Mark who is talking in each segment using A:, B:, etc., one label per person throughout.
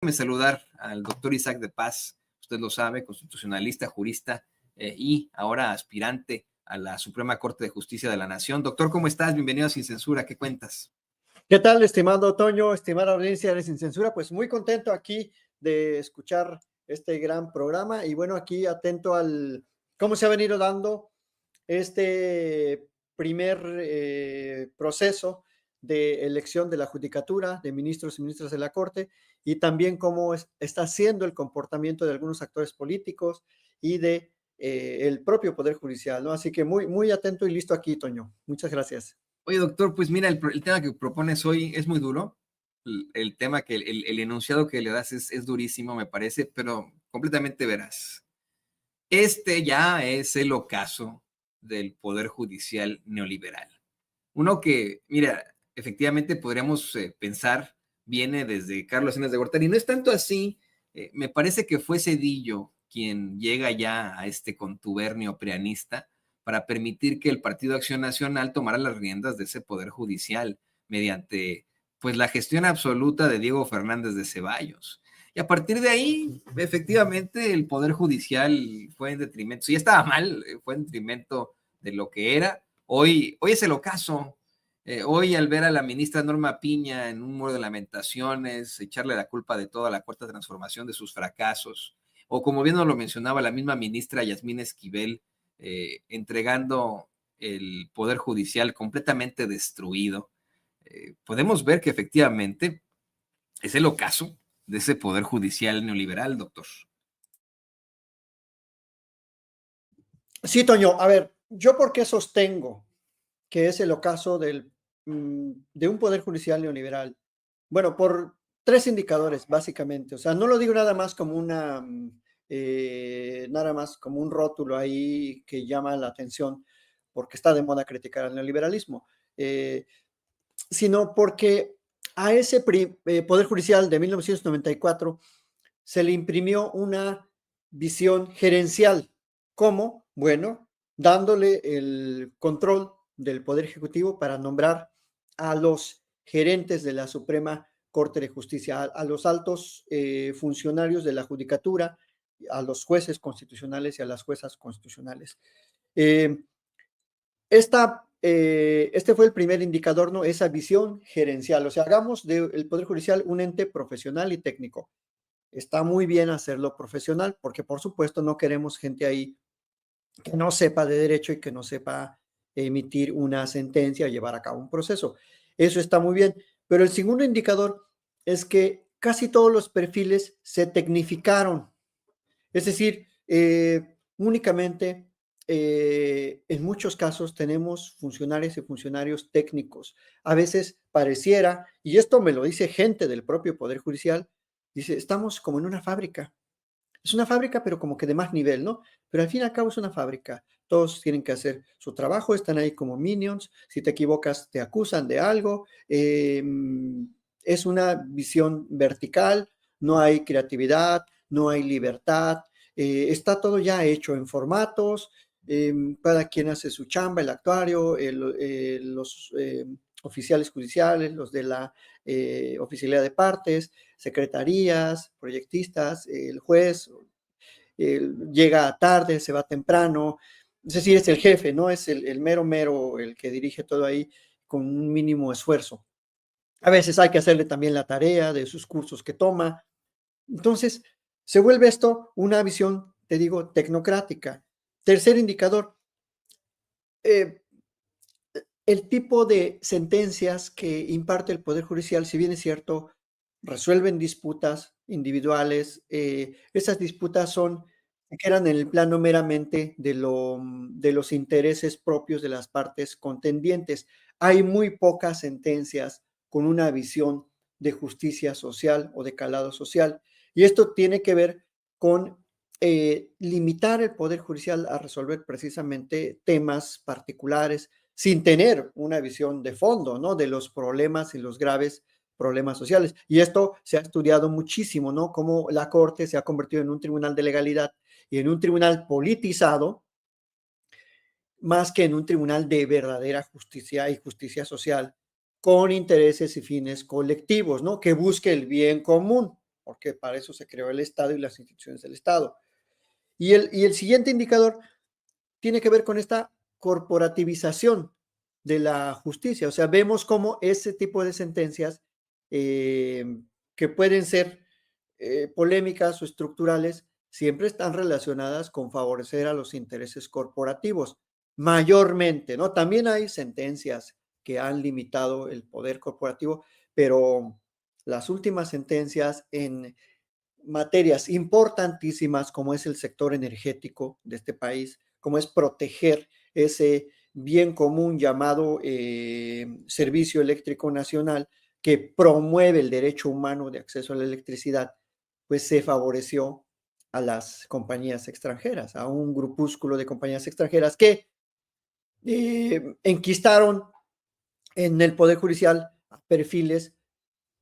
A: Déjeme saludar al doctor Isaac de Paz, usted lo sabe, constitucionalista, jurista y ahora aspirante a la Suprema Corte de Justicia de la Nación. Doctor, ¿cómo estás? Bienvenido a Sin Censura, ¿qué cuentas?
B: ¿Qué tal, estimado Toño, estimada audiencia de Sin Censura? Pues muy contento aquí de escuchar este gran programa y bueno, aquí atento al cómo se ha venido dando este primer proceso de elección de la judicatura, de ministros y ministras de la Corte, y también cómo está siendo el comportamiento de algunos actores políticos y de el propio Poder Judicial, ¿no? Así que muy atento y listo aquí, Toño. Muchas gracias.
A: Oye, doctor, pues mira, el tema que propones hoy es muy duro. El tema el enunciado que le das es durísimo, me parece, pero completamente veraz. Este ya es el ocaso del Poder Judicial neoliberal. Uno que, mira, efectivamente podríamos pensar, viene desde Carlos Salinas de Gortari, y no es tanto así, me parece que fue Zedillo quien llega ya a este contubernio prianista para permitir que el Partido Acción Nacional tomara las riendas de ese poder judicial mediante pues la gestión absoluta de Diego Fernández de Ceballos. Y a partir de ahí, efectivamente, el Poder Judicial fue en detrimento, si ya estaba mal, fue en detrimento de lo que era. Hoy es el ocaso. Hoy, al ver a la ministra Norma Piña en un muro de lamentaciones, echarle la culpa de toda la cuarta transformación de sus fracasos, o como bien nos lo mencionaba la misma ministra Yasmín Esquivel, entregando el Poder Judicial completamente destruido, podemos ver que efectivamente es el ocaso de ese Poder Judicial neoliberal, doctor.
B: Sí, Toño, a ver, ¿yo por qué sostengo que es el ocaso de un poder judicial neoliberal? Bueno, por tres indicadores, básicamente. O sea, no lo digo nada más como nada más como un rótulo ahí que llama la atención porque está de moda criticar al neoliberalismo, sino porque a ese Poder Judicial de 1994 se le imprimió una visión gerencial. ¿Cómo? Bueno, dándole el control del Poder Ejecutivo para nombrar a los gerentes de la Suprema Corte de Justicia, a los altos funcionarios de la Judicatura, a los jueces constitucionales y a las juezas constitucionales. Eh, este fue el primer indicador, ¿no? Esa visión gerencial. O sea, hagamos del Poder Judicial un ente profesional y técnico. Está muy bien hacerlo profesional, porque por supuesto no queremos gente ahí que no sepa de derecho y que no sepa emitir una sentencia o llevar a cabo un proceso. Eso está muy bien. Pero el segundo indicador es que casi todos los perfiles se tecnificaron. Es decir, únicamente en muchos casos tenemos funcionarios y funcionarios técnicos. A veces pareciera, y esto me lo dice gente del propio Poder Judicial, dice, estamos como en una fábrica. Es una fábrica, pero como que de más nivel, ¿no? Pero al fin y al cabo es una fábrica. Todos tienen que hacer su trabajo, están ahí como minions. Si te equivocas, te acusan de algo. Es una visión vertical, no hay creatividad, no hay libertad. Está todo ya hecho en formatos. Cada quien hace su chamba, el actuario, los oficiales judiciales, los de la oficialidad de partes, secretarías, proyectistas, el juez llega tarde, se va temprano, es decir, es el jefe, no es el mero, el que dirige todo ahí con un mínimo esfuerzo. A veces hay que hacerle también la tarea de sus cursos que toma. Entonces, se vuelve esto una visión, te digo, tecnocrática. Tercer indicador, eh, el tipo de sentencias que imparte el Poder Judicial, si bien es cierto, resuelven disputas individuales, esas disputas quedan en el plano meramente de los intereses propios de las partes contendientes. Hay muy pocas sentencias con una visión de justicia social o de calado social. Y esto tiene que ver con limitar el Poder Judicial a resolver precisamente temas particulares sin tener una visión de fondo, ¿no? De los problemas y los graves problemas sociales. Y esto se ha estudiado muchísimo, ¿no? Cómo la Corte se ha convertido en un tribunal de legalidad y en un tribunal politizado, más que en un tribunal de verdadera justicia y justicia social, con intereses y fines colectivos, ¿no? Que busque el bien común. porque para eso se creó el Estado y las instituciones del Estado. Y el siguiente indicador tiene que ver con esta corporativización de la justicia. O sea, vemos cómo ese tipo de sentencias que pueden ser polémicas o estructurales siempre están relacionadas con favorecer a los intereses corporativos, mayormente, ¿no? También hay sentencias que han limitado el poder corporativo, pero las últimas sentencias en materias importantísimas como es el sector energético de este país, como es proteger ese bien común llamado Servicio Eléctrico Nacional, que promueve el derecho humano de acceso a la electricidad, pues se favoreció a las compañías extranjeras, a un grupúsculo de compañías extranjeras que enquistaron en el Poder Judicial perfiles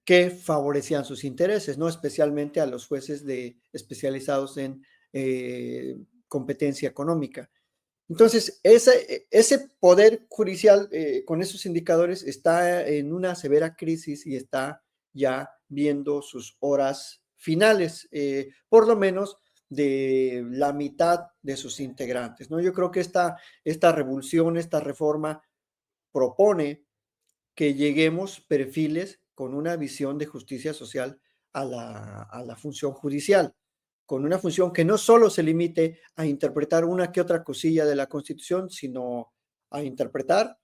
B: que favorecían sus intereses, ¿no? Especialmente a los jueces especializados en competencia económica. Entonces, ese poder judicial con esos indicadores está en una severa crisis y está ya viendo sus horas finales, por lo menos de la mitad de sus integrantes, ¿no? Yo creo que esta revolución, esta reforma propone que lleguemos perfiles con una visión de justicia social a la función judicial, con una función que no solo se limite a interpretar una que otra cosilla de la Constitución, sino a interpretar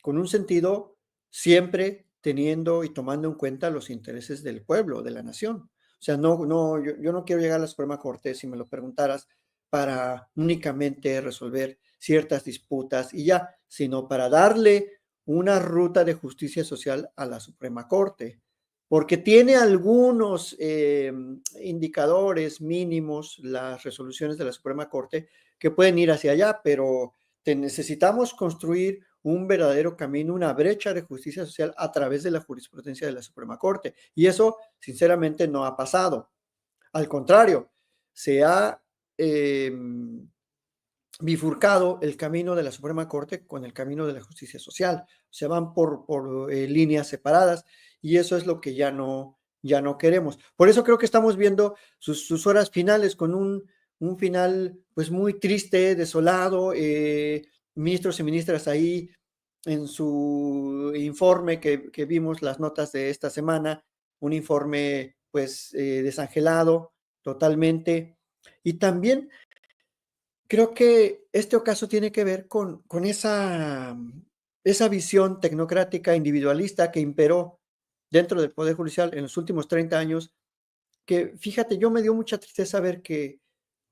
B: con un sentido siempre teniendo y tomando en cuenta los intereses del pueblo, de la nación. O sea, yo no quiero llegar a la Suprema Corte, si me lo preguntaras, para únicamente resolver ciertas disputas y ya, sino para darle una ruta de justicia social a la Suprema Corte, porque tiene algunos indicadores mínimos, las resoluciones de la Suprema Corte, que pueden ir hacia allá, pero necesitamos construir un verdadero camino, una brecha de justicia social a través de la jurisprudencia de la Suprema Corte. Y eso, sinceramente, no ha pasado. Al contrario, se ha bifurcado el camino de la Suprema Corte con el camino de la justicia social. Se van por líneas separadas y eso es lo que ya no queremos. Por eso creo que estamos viendo sus horas finales con un final pues muy triste, desolado, ministros y ministras ahí en su informe que vimos las notas de esta semana, un informe pues desangelado totalmente. Y también creo que este ocaso tiene que ver con esa visión tecnocrática individualista que imperó dentro del Poder Judicial en los últimos 30 años, que fíjate, yo me dio mucha tristeza ver que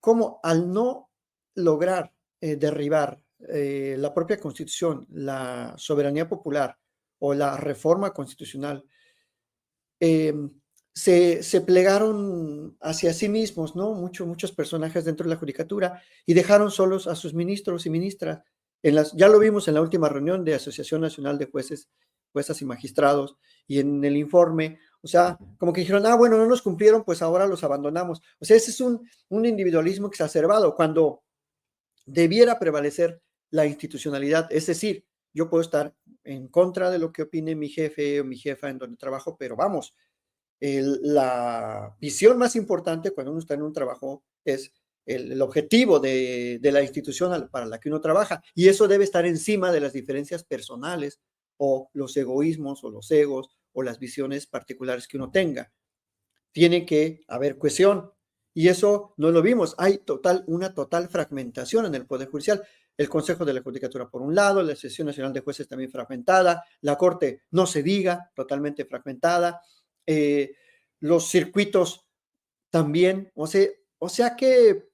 B: cómo al no lograr derribar la propia Constitución, la soberanía popular o la reforma constitucional, eh, se plegaron hacia sí mismos, ¿no? Muchos personajes dentro de la judicatura y dejaron solos a sus ministros y ministras. Ya lo vimos en la última reunión de Asociación Nacional de Jueces, Juezas y Magistrados y en el informe, o sea, como que dijeron, bueno, no nos cumplieron, pues ahora los abandonamos. O sea, ese es un individualismo exacerbado cuando debiera prevalecer la institucionalidad, es decir, yo puedo estar en contra de lo que opine mi jefe o mi jefa en donde trabajo, pero vamos, la visión más importante cuando uno está en un trabajo es el objetivo de la institución para la que uno trabaja y eso debe estar encima de las diferencias personales o los egoísmos o los egos o las visiones particulares que uno tenga. Tiene que haber cohesión y eso no lo vimos. Hay una total fragmentación en el Poder Judicial. El Consejo de la Judicatura por un lado, la Asociación Nacional de Jueces también fragmentada, la Corte no se diga, totalmente fragmentada, los circuitos también, o sea que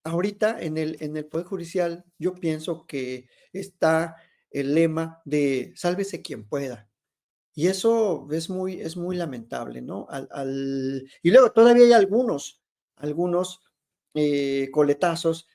B: ahorita en el Poder Judicial yo pienso que está el lema de sálvese quien pueda. Y eso es muy lamentable, ¿no? Y luego todavía hay algunos coletazos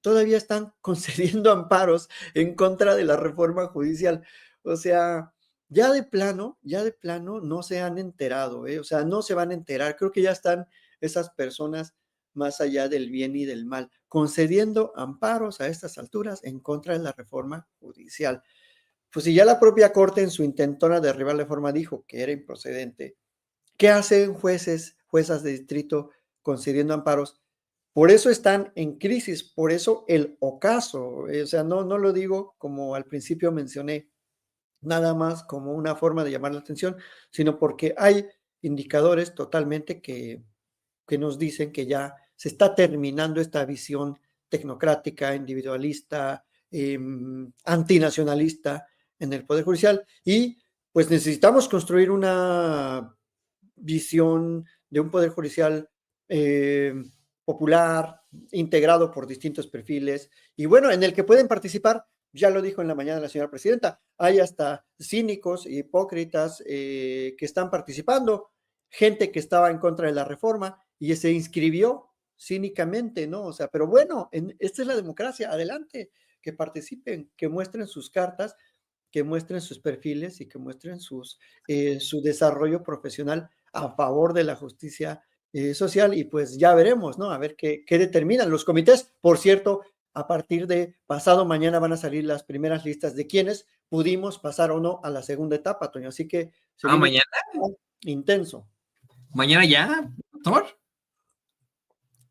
B: todavía están concediendo amparos en contra de la reforma judicial. O sea, ya de plano no se han enterado, ¿eh? O sea, no se van a enterar. Creo que ya están esas personas más allá del bien y del mal, concediendo amparos a estas alturas en contra de la reforma judicial. Pues si ya la propia Corte en su intentona de derribar la reforma dijo que era improcedente, ¿qué hacen jueces juezas de distrito concediendo amparos. Por eso están en crisis, por eso el ocaso, o sea, no lo digo como al principio mencioné, nada más como una forma de llamar la atención, sino porque hay indicadores totalmente que nos dicen que ya se está terminando esta visión tecnocrática, individualista, antinacionalista en el Poder Judicial y pues necesitamos construir una visión de un Poder Judicial popular, integrado por distintos perfiles y bueno, en el que pueden participar, ya lo dijo en la mañana la señora presidenta, hay hasta cínicos, hipócritas que están participando, gente que estaba en contra de la reforma y se inscribió cínicamente, ¿no? O sea, pero bueno, esta es la democracia, adelante, que participen, que muestren sus cartas, que muestren sus perfiles y que muestren su desarrollo profesional a favor de la justicia social y pues ya veremos, ¿no? A ver qué determinan los comités. Por cierto, a partir de pasado mañana van a salir las primeras listas de quienes pudimos pasar o no a la segunda etapa, Toño. Así que se viene
A: mañana.
B: intenso.
A: ¿Mañana ya, doctor?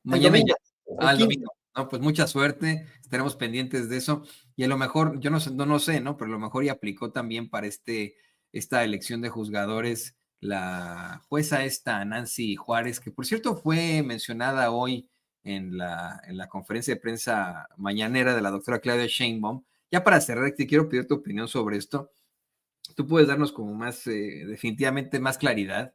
B: El
A: Mañana ya.
B: domingo, el
A: El
B: 15.
A: domingo. No, pues mucha suerte, estaremos pendientes de eso. Y a lo mejor, yo no sé, ¿no? Pero a lo mejor ya aplicó también para esta elección de juzgadores la jueza esta, Nancy Juárez, que por cierto fue mencionada hoy en la conferencia de prensa mañanera de la doctora Claudia Sheinbaum. Ya para cerrar, te quiero pedir tu opinión sobre esto. Tú puedes darnos como más, definitivamente más claridad.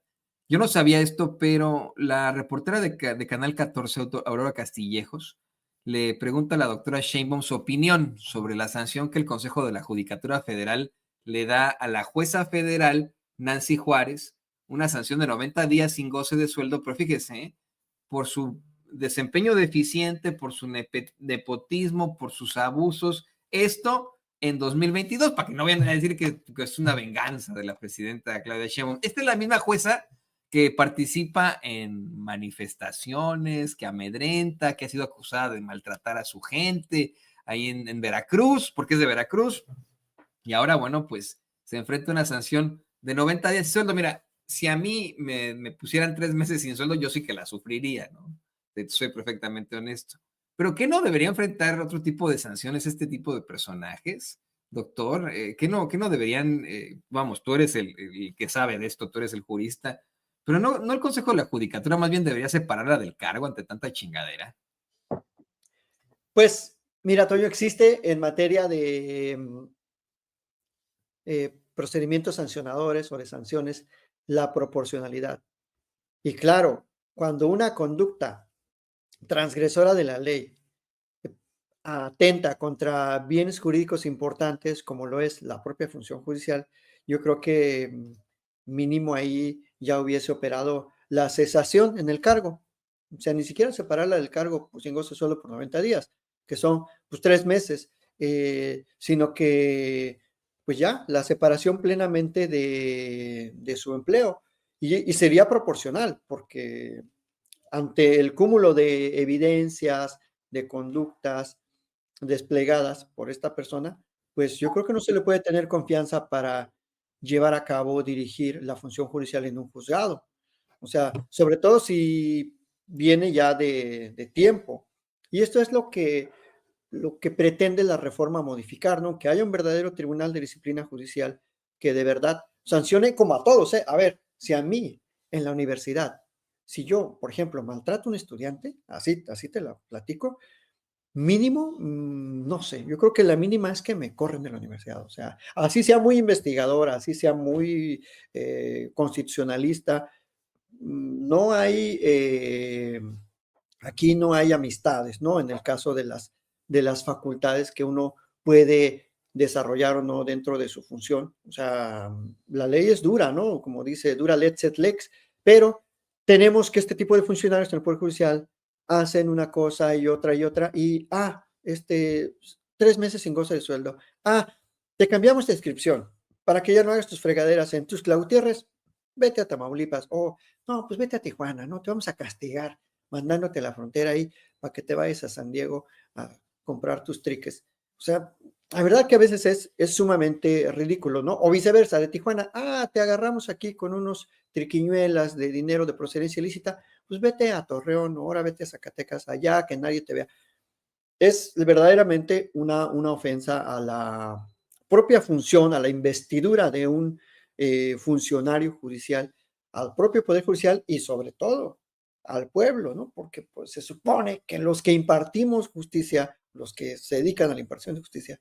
A: Yo no sabía esto, pero la reportera de Canal 14, Aurora Castillejos, le pregunta a la doctora Sheinbaum su opinión sobre la sanción que el Consejo de la Judicatura Federal le da a la jueza federal Nancy Juárez, una sanción de 90 días sin goce de sueldo, pero fíjese, por su desempeño deficiente, por su nepotismo, por sus abusos. Esto en 2022, para que no vayan a decir que es una venganza de la presidenta Claudia Sheinbaum. Esta es la misma jueza que participa en manifestaciones, que amedrenta, que ha sido acusada de maltratar a su gente ahí en Veracruz, porque es de Veracruz. Y ahora, bueno, pues se enfrenta a una sanción de 90 días de sueldo. Mira, si a mí me pusieran 3 meses sin sueldo, yo sí que la sufriría, ¿no? Soy perfectamente honesto. Pero ¿qué no debería enfrentar otro tipo de sanciones este tipo de personajes, doctor? ¿Qué no deberían, vamos, tú eres el que sabe de esto, tú eres el jurista, pero no el Consejo de la Judicatura, más bien debería separarla del cargo ante tanta chingadera?
B: Pues, mira, Toño, existe en materia de procedimientos sancionadores o de sanciones la proporcionalidad. Y claro, cuando una conducta transgresora de la ley atenta contra bienes jurídicos importantes, como lo es la propia función judicial, yo creo que mínimo ahí ya hubiese operado la cesación en el cargo. O sea, ni siquiera separarla del cargo pues, sin goce solo por 90 días, que son pues 3 meses, sino que pues ya la separación plenamente de su empleo y sería proporcional, porque ante el cúmulo de evidencias, de conductas desplegadas por esta persona, pues yo creo que no se le puede tener confianza para llevar a cabo, dirigir la función judicial en un juzgado. O sea, sobre todo si viene ya de tiempo. Y esto es lo que pretende la reforma modificar, ¿no? Que haya un verdadero tribunal de disciplina judicial que de verdad sancione como a todos, ¿eh? A ver, si a mí en la universidad, si yo, por ejemplo, maltrato a un estudiante, así te lo platico, mínimo, no sé, yo creo que la mínima es que me corren de la universidad, o sea, así sea muy investigadora, así sea muy constitucionalista, no hay, aquí no hay amistades, ¿no? En el caso de las facultades que uno puede desarrollar o no dentro de su función. O sea, la ley es dura, ¿no? Como dice, dura lex et lex, pero tenemos que este tipo de funcionarios en el Poder Judicial hacen una cosa y otra, y, 3 meses sin goce de sueldo. Te cambiamos de inscripción para que ya no hagas tus fregaderas en Tuxtla Gutiérrez, vete a Tamaulipas, o no, pues vete a Tijuana, no, te vamos a castigar mandándote a la frontera ahí para que te vayas a San Diego a comprar tus triques. O sea, La verdad que a veces es sumamente ridículo, ¿no? O viceversa, de Tijuana, te agarramos aquí con unos triquiñuelas de dinero de procedencia ilícita, pues vete a Torreón, ahora vete a Zacatecas, allá, que nadie te vea. Es verdaderamente una ofensa a la propia función, a la investidura de un funcionario judicial, al propio Poder Judicial y sobre todo al pueblo, ¿no? Porque pues, se supone que los que impartimos justicia, los que se dedican a la impartición de justicia,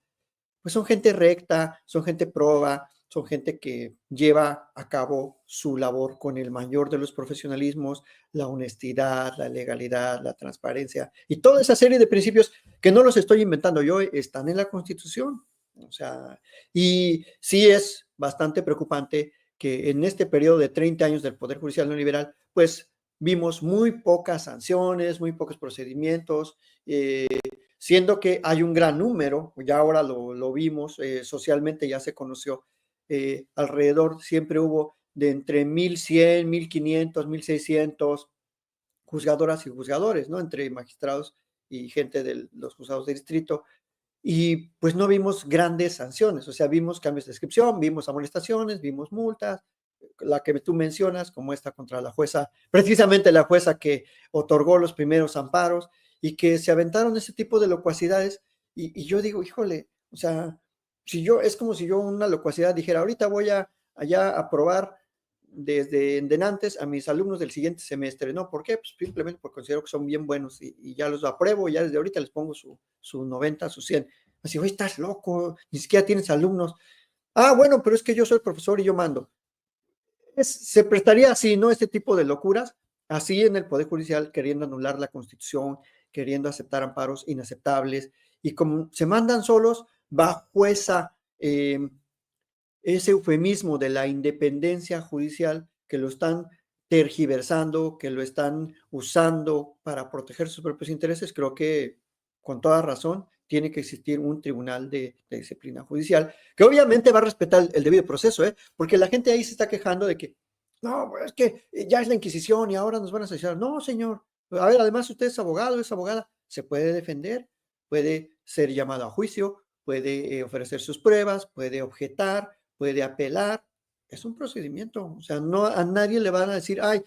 B: pues son gente recta, son gente proba, son gente que lleva a cabo su labor con el mayor de los profesionalismos, la honestidad, la legalidad, la transparencia y toda esa serie de principios que no los estoy inventando yo, están en la Constitución. O sea, y sí es bastante preocupante que en este periodo de 30 años del Poder Judicial neoliberal, pues vimos muy pocas sanciones, muy pocos procedimientos, siendo que hay un gran número, ya ahora lo vimos, socialmente ya se conoció, alrededor siempre hubo de entre 1,100, 1,500, 1,600 juzgadoras y juzgadores, ¿no? Entre magistrados y gente de los juzgados de distrito, y pues no vimos grandes sanciones, o sea, vimos cambios de descripción, vimos amonestaciones, vimos multas, la que tú mencionas, como esta contra la jueza, precisamente la jueza que otorgó los primeros amparos y que se aventaron ese tipo de locuacidades. Y yo digo, híjole, o sea, si yo, es como si yo una locuacidad dijera, ahorita voy a allá a probar desde endenantes a mis alumnos del siguiente semestre, ¿no? ¿Por qué? Pues simplemente porque considero que son bien buenos y ya los apruebo, ya desde ahorita les pongo su 90, su 100. Así, oye, estás loco, ni siquiera tienes alumnos. Bueno, pero es que yo soy profesor y yo mando. Se prestaría así, ¿no? Este tipo de locuras, así en el Poder Judicial, queriendo anular la Constitución, queriendo aceptar amparos inaceptables, y como se mandan solos, bajo ese eufemismo de la independencia judicial, que lo están tergiversando, que lo están usando para proteger sus propios intereses, creo que con toda razón tiene que existir un tribunal de disciplina judicial, que obviamente va a respetar el debido proceso, porque la gente ahí se está quejando de que, no, es que ya es la Inquisición y ahora nos van a asesinar. No, señor. A ver, además usted es abogado, es abogada, se puede defender, puede ser llamado a juicio, puede ofrecer sus pruebas, puede objetar, puede apelar. Es un procedimiento, o sea, no a nadie le van a decir, ay,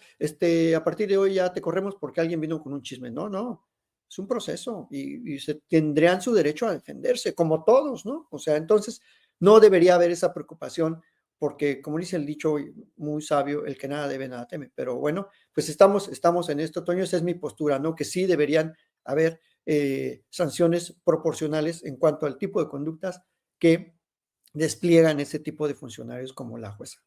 B: a partir de hoy ya te corremos porque alguien vino con un chisme. No, no, es un proceso y se tendrían su derecho a defenderse, como todos, ¿no? O sea, entonces no debería haber esa preocupación porque, como dice el dicho muy sabio, el que nada debe, nada teme. Pero bueno, pues estamos en esto, Toño, esa es mi postura, ¿no? Que sí deberían haber sanciones proporcionales en cuanto al tipo de conductas que despliegan ese tipo de funcionarios como la jueza.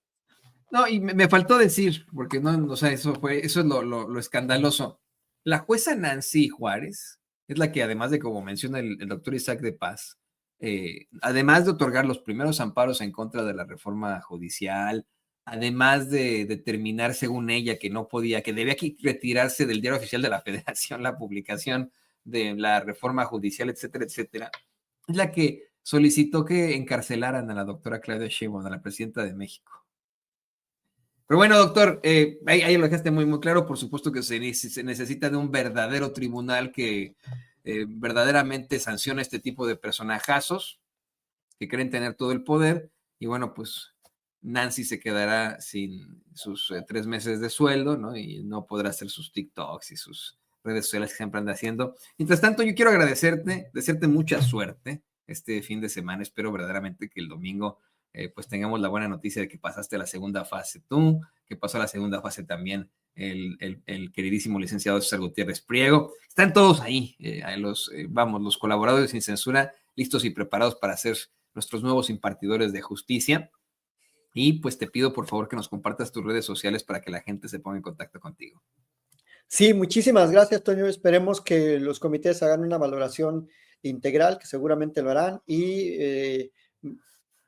A: No, y me faltó decir, porque no, o sea, eso es lo escandaloso. La jueza Nancy Juárez es la que, además de, como menciona el doctor Isaac de Paz, además de otorgar los primeros amparos en contra de la reforma judicial, además de determinar, según ella, que no podía, que debía retirarse del diario oficial de la Federación la publicación de la reforma judicial, etcétera, etcétera, es la que solicitó que encarcelaran a la doctora Claudia Sheinbaum, a la presidenta de México. Pero bueno, doctor, ahí lo dejaste muy, muy claro. Por supuesto que se necesita de un verdadero tribunal que verdaderamente sancione este tipo de personajazos que creen tener todo el poder. Y bueno, pues Nancy se quedará sin sus 3 meses de sueldo, ¿no? Y no podrá hacer sus TikToks y sus redes sociales que siempre anda haciendo. Mientras tanto, yo quiero agradecerte, desearte mucha suerte este fin de semana. Espero verdaderamente que el domingo pues tengamos la buena noticia de que pasaste a la segunda fase tú, que pasó a la segunda fase también el queridísimo licenciado César Gutiérrez Priego. Están todos ahí, los colaboradores sin censura, listos y preparados para ser nuestros nuevos impartidores de justicia. Y pues te pido por favor que nos compartas tus redes sociales para que la gente se ponga en contacto contigo.
B: Sí, muchísimas gracias, Toño. Esperemos que los comités hagan una valoración integral, que seguramente lo harán, y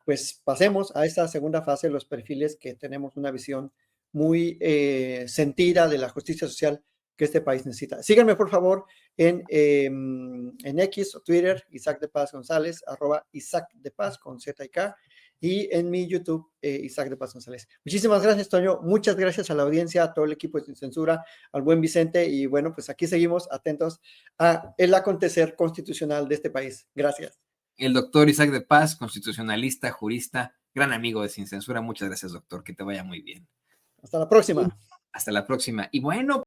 B: pues pasemos a esta segunda fase, los perfiles que tenemos una visión muy sentida de la justicia social que este país necesita. Síganme, por favor, en X o Twitter, Isaac de Paz González, @Isaac de Paz con Z y K, y en mi YouTube, Isaac de Paz González. Muchísimas gracias, Toño. Muchas gracias a la audiencia, a todo el equipo de Sin Censura, al buen Vicente, y bueno, pues aquí seguimos atentos a el acontecer constitucional de este país. Gracias.
A: el doctor Isaac de Paz, constitucionalista, jurista, gran amigo de Sin Censura. Muchas gracias, doctor. Que te vaya muy bien.
B: Hasta la próxima.
A: Hasta la próxima. Y bueno,